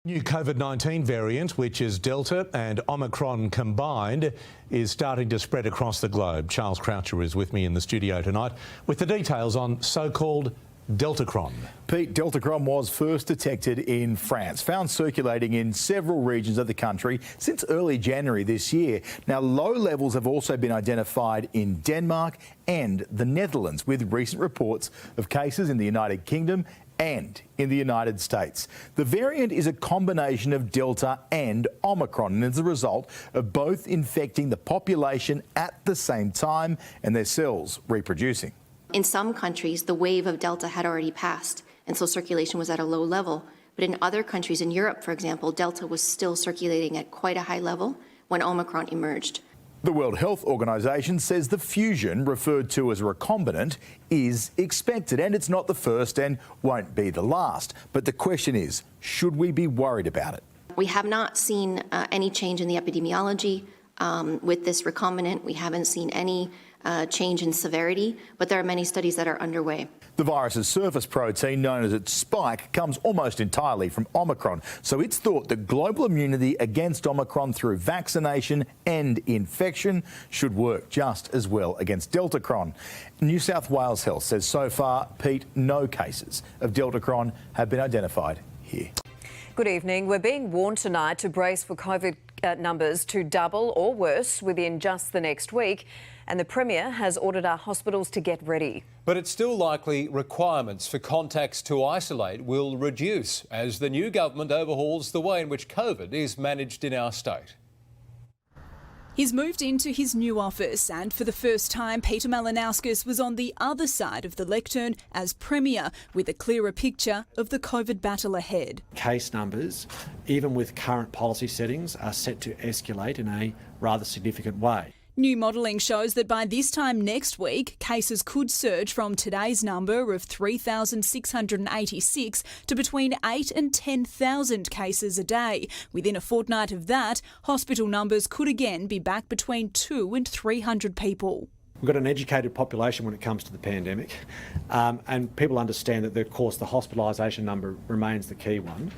New COVID-19 variant, which is Delta and Omicron combined, is starting to spread across the globe. Charles Croucher is with me in the studio tonight with the details on so-called Deltacron. Pete, Deltacron was first detected in France, found circulating in several regions of the country since early January this year. Now, low levels have also been identified in Denmark and the Netherlands, with recent reports of cases in the United Kingdom and in the United States. The variant is a combination of Delta and Omicron, and as a result of both infecting the population at the same time and their cells reproducing. In some countries, the wave of Delta had already passed, and so circulation was at a low level. But in other countries, in Europe, for example, Delta was still circulating at quite a high level when Omicron emerged. The World Health Organization says the fusion, referred to as recombinant, is expected, and it's not the first and won't be the last. But the question is, should we be worried about it? We have not seen any change in the epidemiology with this recombinant. We haven't seen any change in severity, but there are many studies that are underway. The virus's surface protein, known as its spike, comes almost entirely from Omicron. So it's thought that global immunity against Omicron through vaccination and infection should work just as well against Deltacron. New South Wales Health says so far, Pete, no cases of Deltacron have been identified here. Good evening. We're being warned tonight to brace for COVID numbers to double or worse within just the next week. And the Premier has ordered our hospitals to get ready. But it's still likely requirements for contacts to isolate will reduce as the new government overhauls the way in which COVID is managed in our state. He's moved into his new office, and for the first time, Peter Malinauskas was on the other side of the lectern as Premier, with a clearer picture of the COVID battle ahead. Case numbers, even with current policy settings, are set to escalate in a rather significant way. New modelling shows that by this time next week, cases could surge from today's number of 3,686 to between 8 and 10,000 cases a day. Within a fortnight of that, hospital numbers could again be back between 200 and 300 people. We've got an educated population when it comes to the pandemic, and people understand that, of course, the hospitalisation number remains the key one.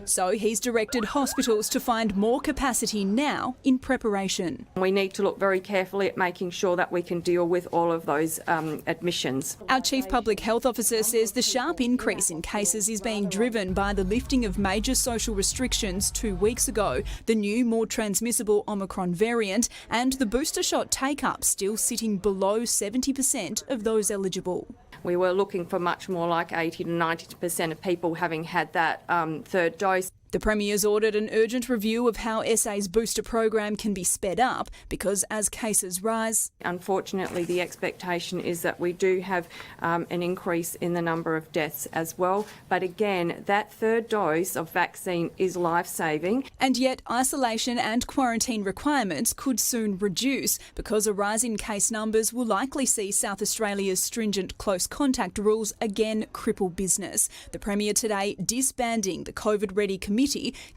So he's directed hospitals to find more capacity now in preparation. We need to look very carefully at making sure that we can deal with all of those admissions. Our Chief Public Health Officer says the sharp increase in cases is being driven by the lifting of major social restrictions 2 weeks ago, the new, more transmissible Omicron variant, and the booster shot take-up still sitting below 70% of those eligible. We were looking for much more like 80 to 90% of people having had that third dose. The Premier's ordered an urgent review of how SA's booster program can be sped up because as cases rise... Unfortunately, the expectation is that we do have an increase in the number of deaths as well. But again, that third dose of vaccine is life-saving. And yet isolation and quarantine requirements could soon reduce because a rise in case numbers will likely see South Australia's stringent close contact rules again cripple business. The Premier today disbanding the COVID-ready committee.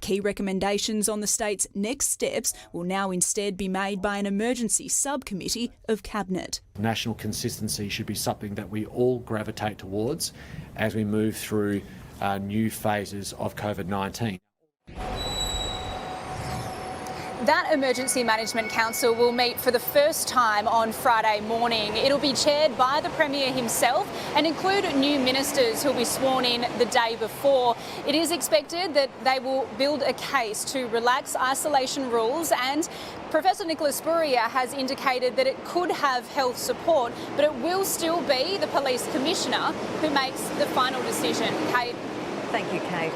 Key recommendations on the state's next steps will now instead be made by an emergency subcommittee of Cabinet. National consistency should be something that we all gravitate towards as we move through new phases of COVID-19. That Emergency Management Council will meet for the first time on Friday morning. It'll be chaired by the Premier himself and include new ministers who'll be sworn in the day before. It is expected that they will build a case to relax isolation rules, and Professor Nicholas Spurrier has indicated that it could have health support, but it will still be the Police Commissioner who makes the final decision. Kate. Thank you, Kate.